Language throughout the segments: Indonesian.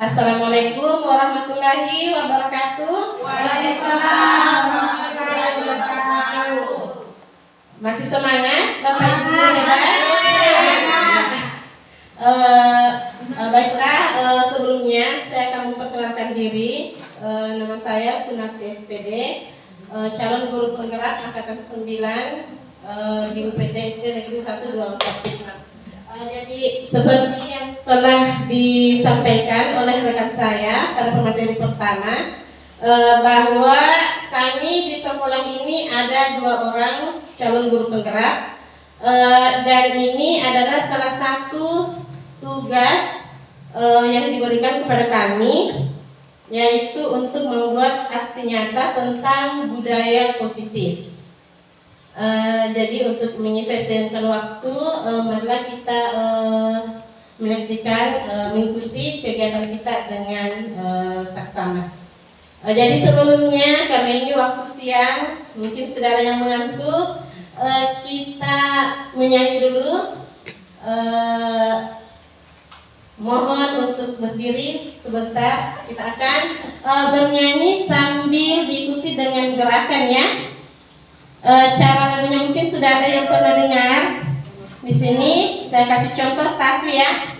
Assalamualaikum warahmatullahi wabarakatuh. Waalaikumsalam warahmatullahi wabarakatuh. Masih semangat, Bapak Ibu hebat? Baiklah, sebelumnya saya akan memperkenalkan diri. Nama saya Sunati SPD, calon guru penggerak angkatan 9 di UPT SD Negeri 124. Jadi seperti yang telah disampaikan oleh rekan saya pada pemateri pertama, bahwa kami di sekolah ini ada 2 orang calon guru penggerak, dan ini adalah salah satu tugas yang diberikan kepada kami, yaitu untuk membuat aksi nyata tentang budaya positif. Jadi untuk menyelesaikan waktu, marilah kita menyaksikan, mengikuti kegiatan kita dengan saksama. Jadi sebelumnya, karena ini waktu siang, mungkin saudara yang mengantuk, kita menyanyi dulu. Mohon untuk berdiri sebentar. Kita akan bernyanyi sambil diikuti dengan gerakan ya. Cara lagunya mungkin sudah ada yang pernah dengar. Di sini saya kasih contoh satu ya.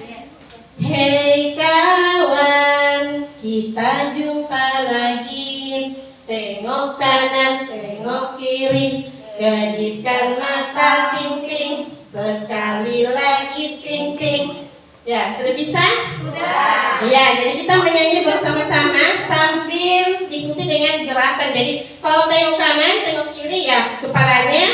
Hei kawan, kita jumpa lagi. Tengok kanan, tengok kiri, kedipkan mata ting-ting. Sekali lagi ting-ting. Ya, sudah bisa? Sudah. Ya, jadi kita menyanyi bersama-sama sambil diikuti dengan gerakan. Jadi kalau tengok kanan, tengok kiri ya kepalanya,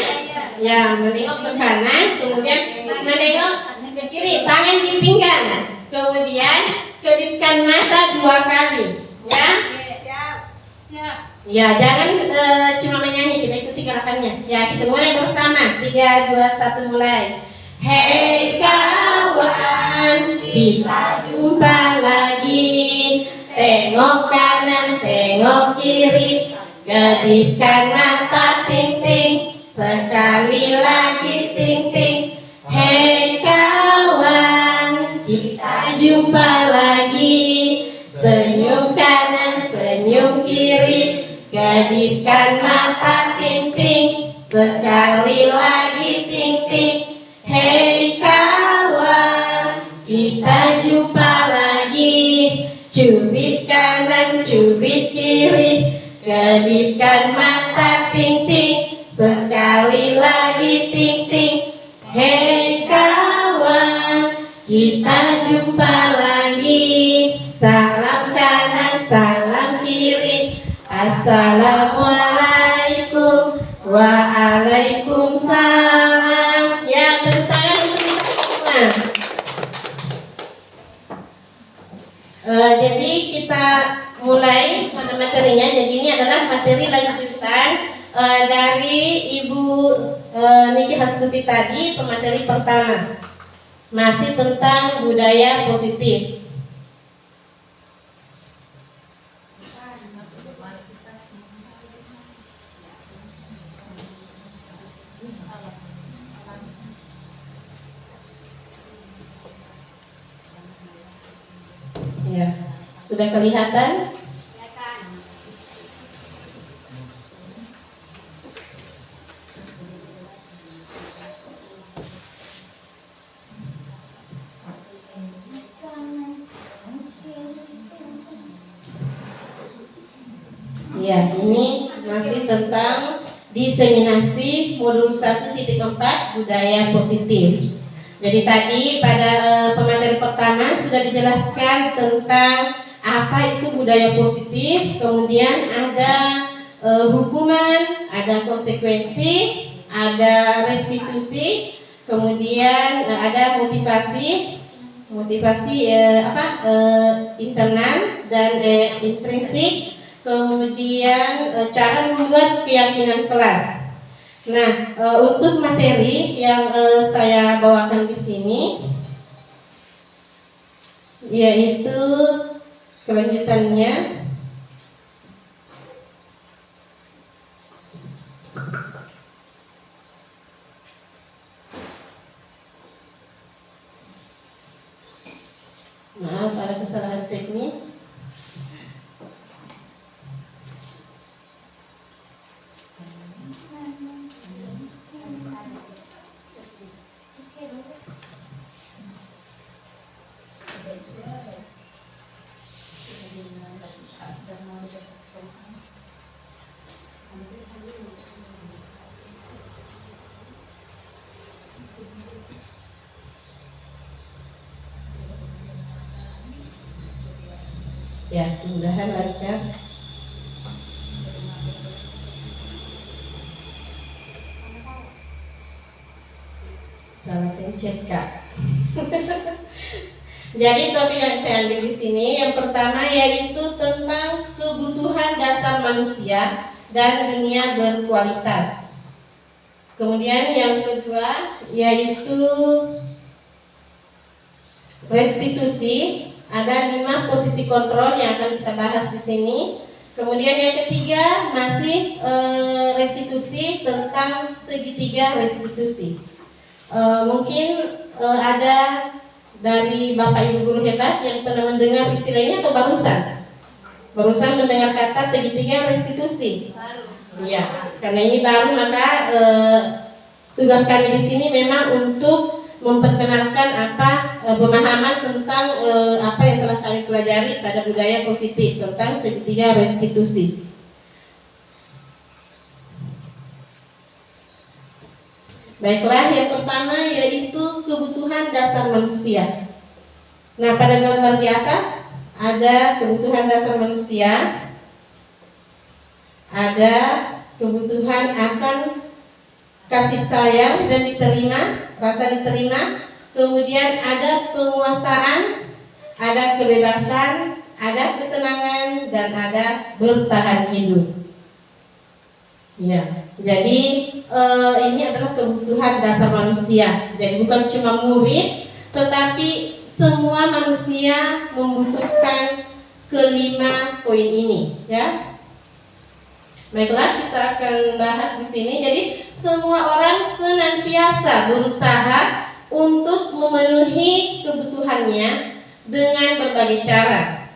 ya menengok ke kanan, kemudian menengok ke kiri, tangan di pinggang, kemudian kedipkan mata 2 kali, ya. Ya, jangan cuma menyanyi, kita ikuti gerakannya. Ya, kita mulai bersama. 3, 2, 1, mulai. Hei kawan, kita jumpa lagi. Tengok kanan, tengok kiri, kedipkan mata ting-ting. Sekali lagi ting-ting. Hei kawan, kita jumpa lagi. Senyum kanan, senyum kiri, kedipkan mata ting-ting. Sekali lagi ting-ting. Hei kawan, kita jumpa lagi. Cubit kanan, cubit kiri, kedipkan mata ting-ting. Sekali lagi ting-ting. Hei kawan, kita jumpa lagi. Salam kanan, salam kiri, assalamualaikum, waalaikumsalam. Ya, tepuk tangan untuk kita semua. Jadi kita mulai pada materinya. Jadi ini adalah materi lanjutan dari Ibu Niki Hasbuti tadi, pemateri pertama, masih tentang budaya positif. Ya, sudah kelihatan? Ya, ini masih tentang diseminasi modul 1.4 budaya positif. Jadi tadi pada pemateri pertama sudah dijelaskan tentang apa itu budaya positif, kemudian ada hukuman, ada konsekuensi, ada restitusi, kemudian ada motivasi internal dan intrinsik, kemudian cara membuat keyakinan kelas. Nah, untuk materi yang saya bawakan di sini, yaitu kelanjutannya. Maaf ada kesalahan teknis. Ya, mudah-mudahan lancar. Salah pencet, Kak. Jadi topik yang saya ambil di sini yang pertama yaitu tentang kebutuhan dasar manusia dan dunia berkualitas. Kemudian yang kedua yaitu restitusi. Ada 5 posisi kontrol yang akan kita bahas di sini. Kemudian yang ketiga masih restitusi tentang segitiga restitusi. Mungkin ada dari Bapak Ibu guru hebat yang pernah mendengar istilahnya atau barusan mendengar kata segitiga restitusi. Iya, karena ini baru maka tugas kami di sini memang untuk memperkenalkan pemahaman tentang apa yang telah kami pelajari pada budaya positif tentang segitiga restitusi. Baiklah, yang pertama yaitu kebutuhan dasar manusia. Nah, pada gambar di atas ada kebutuhan dasar manusia, ada kebutuhan akan kasih sayang dan diterima, rasa diterima, kemudian ada penguasaan, ada kebebasan, ada kesenangan, dan ada bertahan hidup. Ya, jadi ini adalah kebutuhan dasar manusia. Jadi bukan cuma murid, tetapi semua manusia membutuhkan kelima poin ini, ya. Baiklah, kita akan bahas di sini. Jadi semua orang senantiasa berusaha untuk memenuhi kebutuhannya dengan berbagai cara.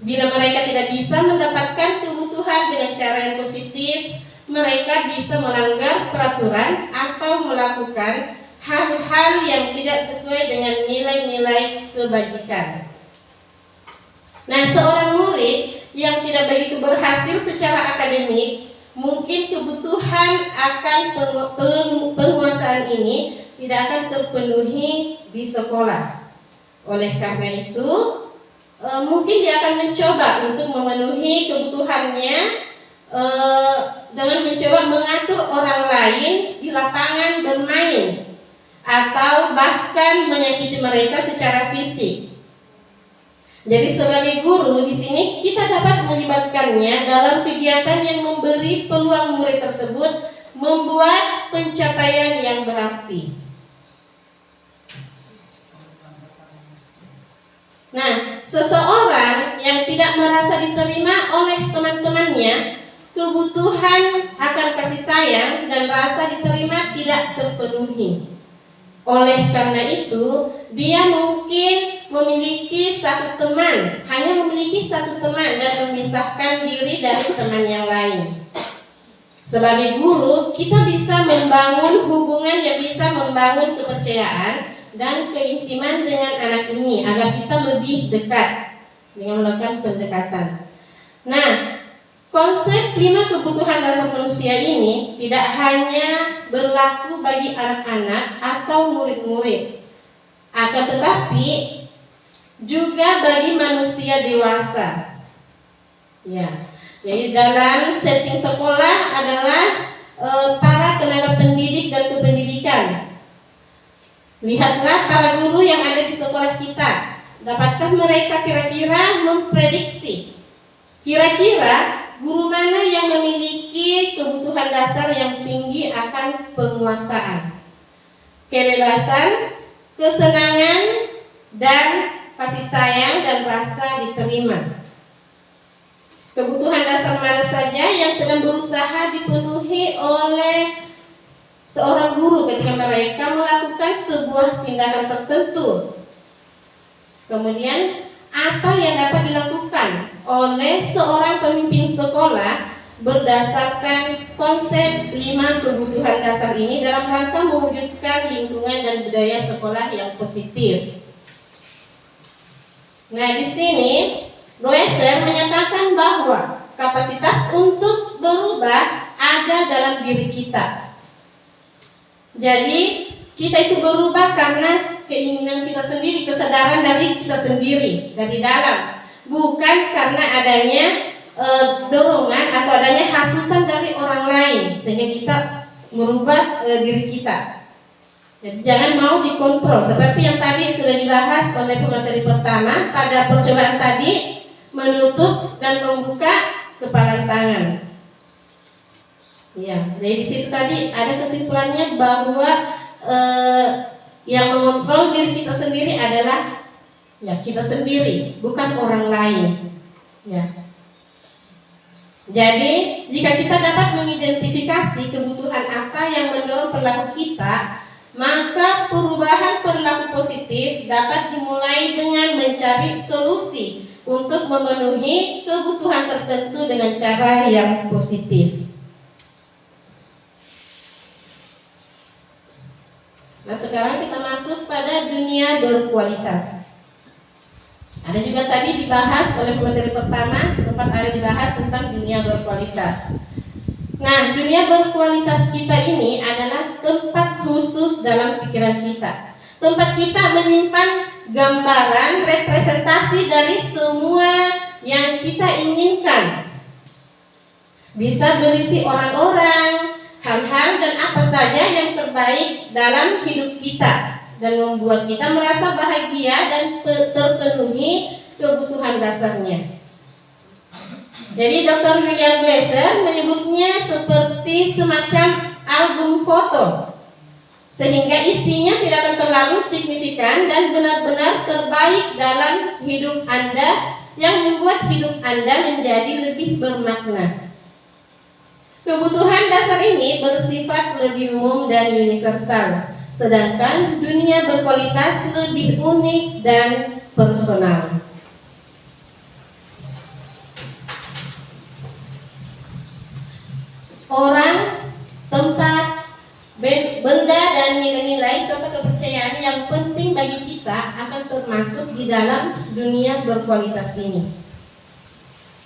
Bila mereka tidak bisa mendapatkan kebutuhan dengan cara yang positif, mereka bisa melanggar peraturan atau melakukan hal-hal yang tidak sesuai dengan nilai-nilai kebajikan. Nah, seorang murid yang tidak begitu berhasil secara akademik, mungkin kebutuhan akan penguasaan ini tidak akan terpenuhi di sekolah. Oleh karena itu, mungkin dia akan mencoba untuk memenuhi kebutuhannya dengan mencoba mengatur orang lain di lapangan bermain atau bahkan menyakiti mereka secara fisik. Jadi sebagai guru di sini kita dapat melibatkannya dalam kegiatan yang memberi peluang murid tersebut membuat pencapaian yang berarti. Nah, seseorang yang tidak merasa diterima oleh teman-temannya, kebutuhan akan kasih sayang dan rasa diterima tidak terpenuhi. Oleh karena itu, dia mungkin memiliki satu teman, hanya memiliki satu teman dan memisahkan diri dari teman yang lain. Sebagai guru, kita bisa membangun hubungan yang bisa membangun kepercayaan dan keintiman dengan anak ini agar kita lebih dekat dengan melakukan pendekatan. Nah, konsep 5 kebutuhan dasar manusia ini tidak hanya berlaku bagi anak-anak atau murid-murid, akan tetapi juga bagi manusia dewasa. Ya, jadi dalam setting sekolah adalah para tenaga pendidik dan kependidikan. Lihatlah para guru yang ada di sekolah kita. Dapatkah mereka kira-kira memprediksi kira-kira guru mana yang memiliki kebutuhan dasar yang tinggi akan penguasaan, kebebasan, kesenangan, dan kasih sayang dan rasa diterima? Kebutuhan dasar mana saja yang sedang berusaha dipenuhi oleh seorang guru ketika mereka melakukan sebuah tindakan tertentu? Kemudian apa yang dapat dilakukan oleh seorang pemimpin sekolah berdasarkan konsep 5 kebutuhan dasar ini dalam rangka mewujudkan lingkungan dan budaya sekolah yang positif. Nah, di sini Glaser menyatakan bahwa kapasitas untuk berubah ada dalam diri kita. Jadi, kita itu berubah karena keinginan kita sendiri, kesadaran dari kita sendiri, dari dalam, bukan karena adanya dorongan atau adanya hasutan dari orang lain sehingga kita merubah diri kita. Jadi jangan mau dikontrol seperti yang tadi sudah dibahas oleh pemateri pertama pada percobaan tadi, menutup dan membuka kepalan tangan. Ya, jadi di situ tadi ada kesimpulannya bahwa yang mengontrol diri kita sendiri adalah ya kita sendiri, bukan orang lain. Ya. Jadi, jika kita dapat mengidentifikasi kebutuhan apa yang mendorong perilaku kita, maka perubahan perilaku positif dapat dimulai dengan mencari solusi untuk memenuhi kebutuhan tertentu dengan cara yang positif. Nah, sekarang kita masuk pada dunia berkualitas. Ada juga tadi dibahas oleh pemateri pertama, sempat ada dibahas tentang dunia berkualitas. Nah, dunia berkualitas kita ini adalah tempat khusus dalam pikiran kita. Tempat kita menyimpan gambaran representasi dari semua yang kita inginkan. Bisa berisi orang-orang, hal-hal dan apa saja yang terbaik dalam hidup kita dan membuat kita merasa bahagia dan terpenuhi kebutuhan dasarnya. Jadi Dr. William Glaser menyebutnya seperti semacam album foto, sehingga isinya tidak akan terlalu signifikan dan benar-benar terbaik dalam hidup Anda yang membuat hidup Anda menjadi lebih bermakna. Kebutuhan dasar ini bersifat lebih umum dan universal, sedangkan dunia berkualitas lebih unik dan personal. Orang, tempat, benda dan nilai-nilai serta kepercayaan yang penting bagi kita akan termasuk di dalam dunia berkualitas ini.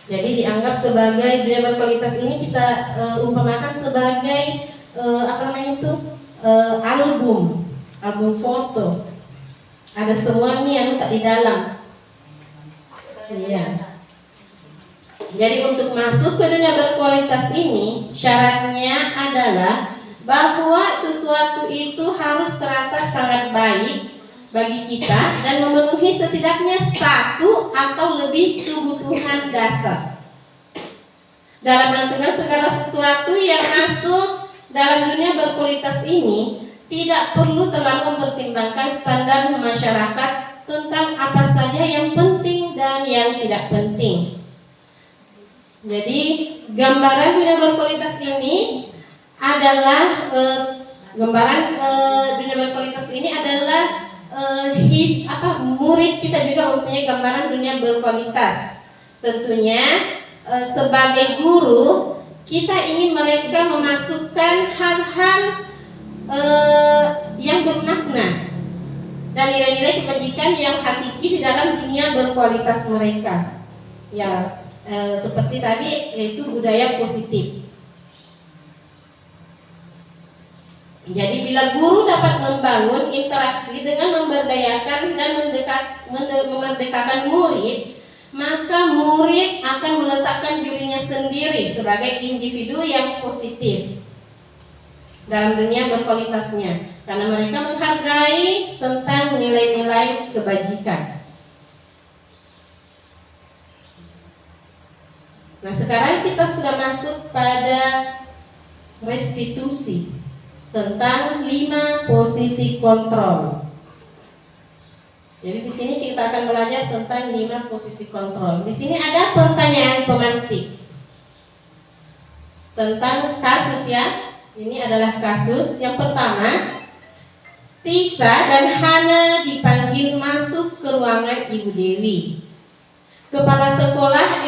Jadi dianggap sebagai dunia berkualitas ini kita umpamakan sebagai album foto. Ada semua yang tak di dalam. Iya. Jadi untuk masuk ke dunia berkualitas ini, syaratnya adalah bahwa sesuatu itu harus terasa sangat baik bagi kita dan memenuhi setidaknya satu atau lebih kebutuhan dasar. Dalam menentukan segala sesuatu yang masuk dalam dunia berkualitas ini, tidak perlu terlalu mempertimbangkan standar masyarakat tentang apa saja yang penting dan yang tidak penting. Jadi gambaran dunia berkualitas ini adalah murid kita juga mempunyai gambaran dunia berkualitas. Tentunya sebagai guru kita ingin mereka memasukkan hal-hal yang bermakna dan nilai-nilai kebajikan yang hakiki di dalam dunia berkualitas mereka. Ya, seperti tadi yaitu budaya positif. Jadi bila guru dapat membangun interaksi dengan memberdayakan dan memerdekakan murid, maka murid akan meletakkan dirinya sendiri sebagai individu yang positif dalam dunia berkualitasnya, karena mereka menghargai tentang nilai-nilai kebajikan. Nah, sekarang kita sudah masuk pada restitusi tentang 5 posisi kontrol. Jadi di sini kita akan belajar tentang 5 posisi kontrol. Di sini ada pertanyaan pemantik tentang kasus ya. Ini adalah kasus yang pertama. Tisa dan Hana dipanggil masuk ke ruangan Ibu Dewi. Kepala sekolah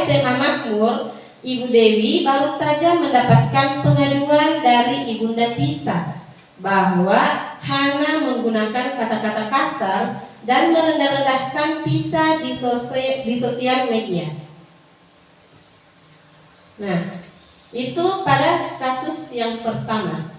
SMA Makmur, Ibu Dewi baru saja mendapatkan pengaduan dari Ibunda Tisa bahwa Hana menggunakan kata-kata kasar dan merendah-rendahkan Tisa di sosial media. Nah, itu pada kasus yang pertama.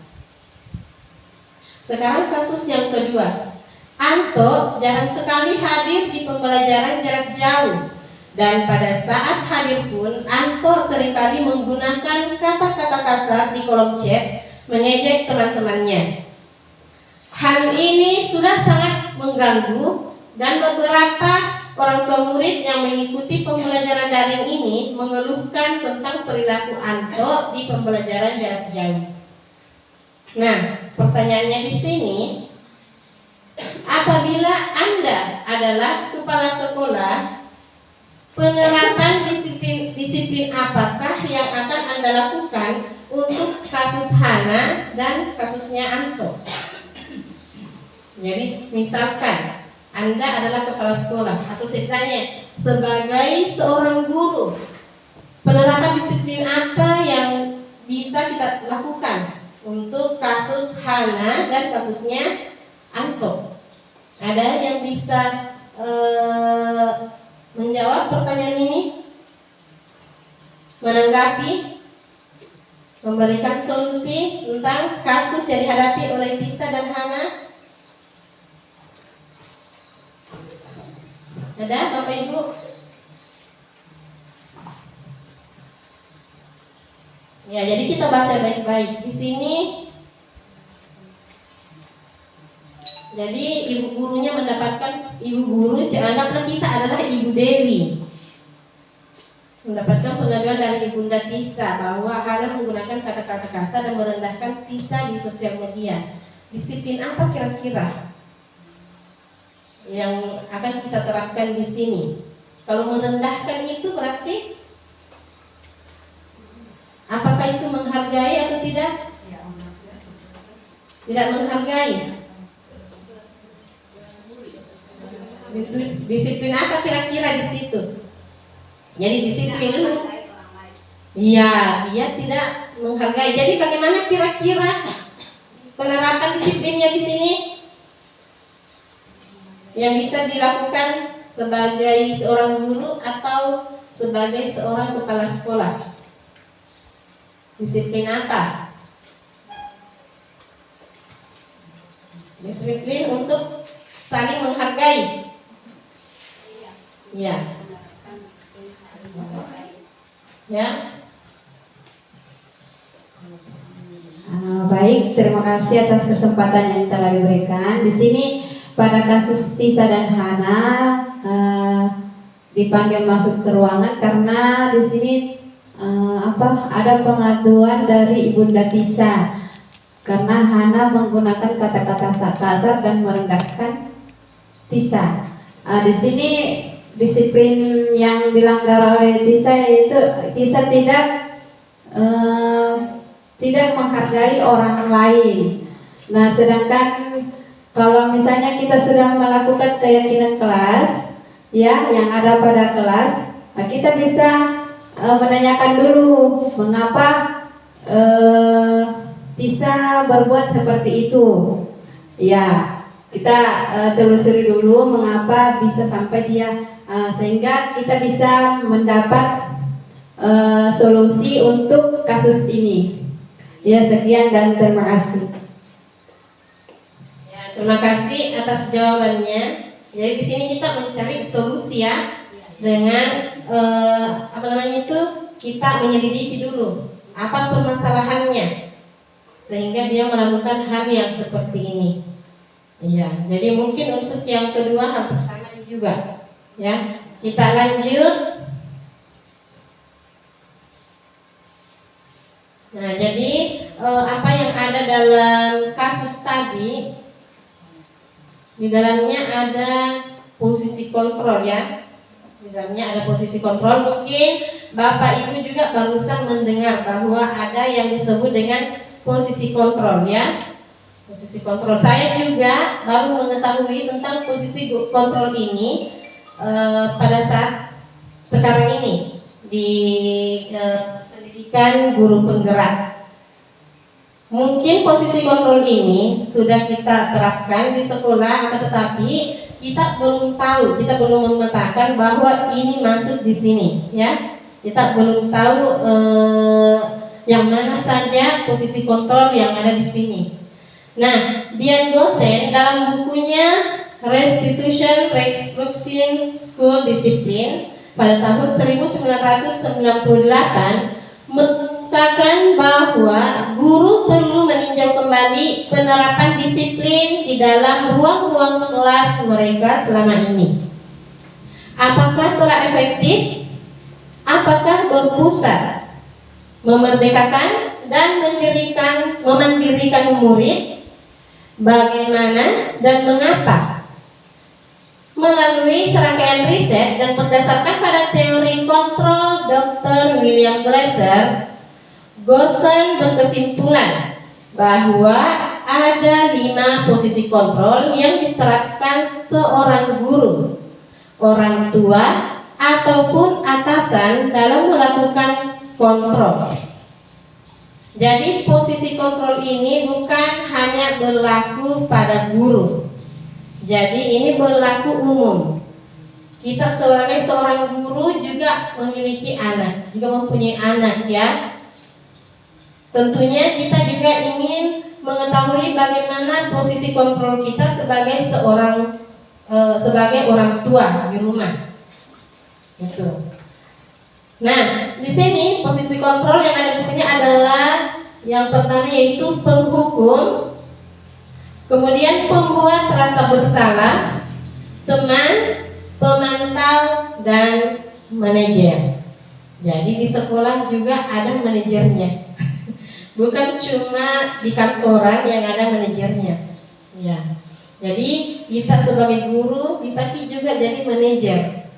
Sekarang kasus yang kedua. Anto jarang sekali hadir di pembelajaran jarak jauh, dan pada saat hadir pun Anto seringkali menggunakan kata-kata kasar di kolom chat, mengejek teman-temannya. Hal ini sudah sangat mengganggu, dan beberapa orang tua murid yang mengikuti pembelajaran daring ini mengeluhkan tentang perilaku Anto di pembelajaran jarak jauh. Nah, pertanyaannya di sini, apabila Anda adalah kepala sekolah, penerapan disiplin apakah yang akan Anda lakukan untuk kasus Hana dan kasusnya Anto? Jadi, misalkan Anda adalah kepala sekolah atau setidaknya sebagai seorang guru, penerapan disiplin apa yang bisa kita lakukan untuk kasus Hana dan kasusnya Anto? Ada yang bisa menjawab pertanyaan ini? Menanggapi, memberikan solusi tentang kasus yang dihadapi oleh Tisa dan Hana? Ada Bapak Ibu? Ya, jadi kita baca baik-baik. Di sini, jadi ibu gurunya mendapatkan, ibu guru, anggaplah kita adalah Ibu Dewi, mendapatkan pengaduan dari Ibunda Tisa bahwa Hana menggunakan kata-kata kasar dan merendahkan Tisa di sosial media. Disiplin apa kira-kira yang akan kita terapkan di sini? Kalau merendahkan itu berarti apakah itu menghargai atau tidak? Tidak menghargai. Disiplin apa kira-kira di situ? Jadi disiplin itu, iya, dia tidak menghargai. Jadi bagaimana kira-kira penerapan disiplinnya di sini yang bisa dilakukan sebagai seorang guru atau sebagai seorang kepala sekolah? Disiplin apa? Disiplin untuk saling menghargai. Ya. Ya. Baik, terima kasih atas kesempatan yang telah diberikan. Di sini pada kasus Tisa dan Hana dipanggil masuk ke ruangan karena di sini ada pengaduan dari Ibunda Tisa karena Hana menggunakan kata-kata kasar dan merendahkan Tisa. Di sini disiplin yang dilanggar oleh Tisa yaitu Tisa tidak menghargai orang lain. Nah, sedangkan kalau misalnya kita sudah melakukan keyakinan kelas, ya, yang ada pada kelas, nah kita bisa menanyakan dulu mengapa Tisa berbuat seperti itu. Ya, kita telusuri dulu mengapa bisa sampai dia, sehingga kita bisa mendapat solusi untuk kasus ini. Ya, sekian dan terima kasih. Ya, terima kasih atas jawabannya. Jadi di sini kita mencari solusi ya, dengan kita menyelidiki dulu apa permasalahannya sehingga dia melakukan hal yang seperti ini. Iya, jadi mungkin untuk yang kedua hampir sama juga. Ya, kita lanjut. Nah, jadi apa yang ada dalam kasus tadi, di dalamnya ada posisi kontrol ya. Di dalamnya ada posisi kontrol. Mungkin Bapak Ibu juga barusan mendengar bahwa ada yang disebut dengan posisi kontrol ya. Posisi kontrol, saya juga baru mengetahui tentang posisi kontrol ini pada saat sekarang ini di pendidikan guru penggerak. Mungkin posisi kontrol ini sudah kita terapkan di sekolah, akan tetapi kita belum tahu, kita belum memetakan bahwa ini masuk di sini, ya. Kita belum tahu yang mana saja posisi kontrol yang ada di sini. Nah, Dian Gosen dalam bukunya Restitution Restructuring School Discipline pada tahun 1998 mengungkapkan bahwa guru perlu meninjau kembali penerapan disiplin di dalam ruang-ruang kelas mereka selama ini. Apakah telah efektif? Apakah berpusat memerdekakan dan memandirikan murid? Bagaimana dan mengapa? Melalui serangkaian riset dan berdasarkan pada teori kontrol Dr. William Glasser, Gosen berkesimpulan bahwa ada 5 posisi kontrol yang diterapkan seorang guru, orang tua, ataupun atasan dalam melakukan kontrol. Jadi posisi kontrol ini bukan hanya berlaku pada guru. Jadi ini berlaku umum. Kita sebagai seorang guru juga memiliki anak, juga mempunyai anak, ya. Tentunya kita juga ingin mengetahui bagaimana posisi kontrol kita sebagai orang tua di rumah. Gitu. Nah, di sini posisi kontrol yang ada di sini adalah yang pertama yaitu penghukum, kemudian pembuat rasa bersalah, teman, pemantau, dan manajer. Jadi di sekolah juga ada manajernya, bukan cuma di kantoran yang ada manajernya. Ya. Jadi kita sebagai guru bisa juga jadi manajer.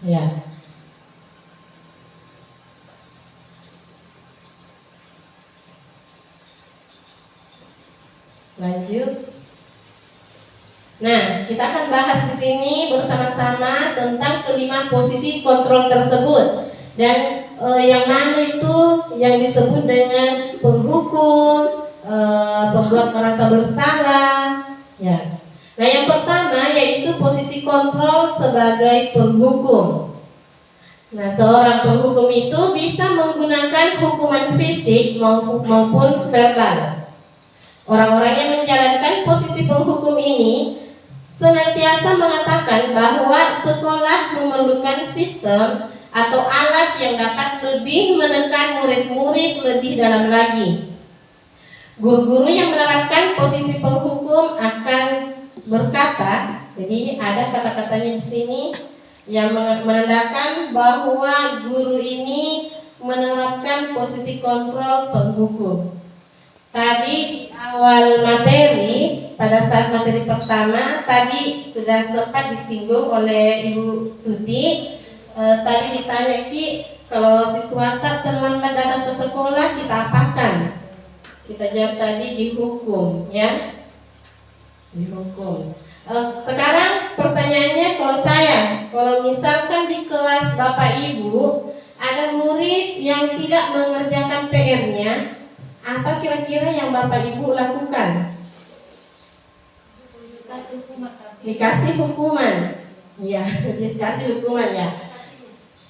Ya. Lanjut. Nah, kita akan bahas di sini bersama-sama tentang kelima posisi kontrol tersebut dan yang mana itu yang disebut dengan penghukum, pembuat merasa bersalah. Ya. Nah, yang pertama yaitu posisi kontrol sebagai penghukum. Nah, seorang penghukum itu bisa menggunakan hukuman fisik maupun verbal. Orang-orang yang menjalankan posisi penghukum ini senantiasa mengatakan bahwa sekolah memerlukan sistem atau alat yang dapat lebih menekan murid-murid lebih dalam lagi. Guru-guru yang menerapkan posisi penghukum akan berkata, jadi ada kata-katanya di sini yang menandakan bahwa guru ini menerapkan posisi kontrol penghukum. Tadi di awal materi, pada saat materi pertama tadi sudah sempat disinggung oleh Ibu Tuti. Tadi ditanya, Ki, kalau siswa tak terlambat datang ke sekolah kita apakan? Kita jawab tadi dihukum, ya, dihukum. Sekarang pertanyaannya, kalau misalkan di kelas Bapak Ibu ada murid yang tidak mengerjakan PR-nya, apa kira-kira yang Bapak Ibu lakukan? Dikasih hukuman. Iya, dikasih hukuman, ya.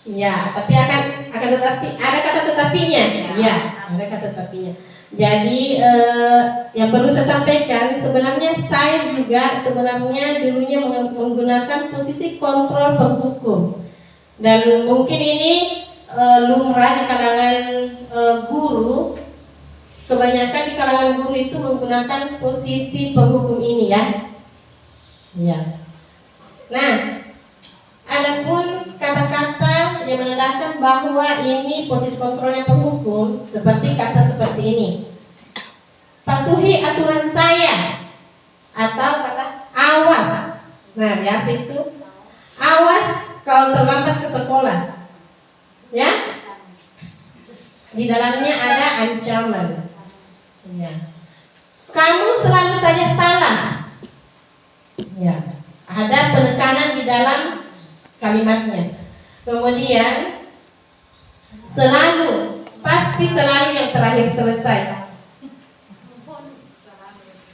Ya, tapi akan tetapi ada kata tetapinya. Ya, ada kata tetapinya. Jadi yang perlu saya sampaikan, sebenarnya saya juga dulunya menggunakan posisi kontrol penghukum. Dan mungkin ini lumrah di kalangan guru. Kebanyakan di kalangan guru itu menggunakan posisi penghukum ini, ya. Ya. Nah, adapun kata-kata yang menandakan bahwa ini posisi kontrolnya penghukum, seperti kata seperti ini: patuhi aturan saya, atau kata awas. Nah, biasa itu awas kalau terlambat ke sekolah, ya. Di dalamnya ada ancaman. Ya. kamu selalu saja salah. Ya, ada penekanan di dalam kalimatnya. Kemudian selalu, pasti selalu yang terakhir selesai.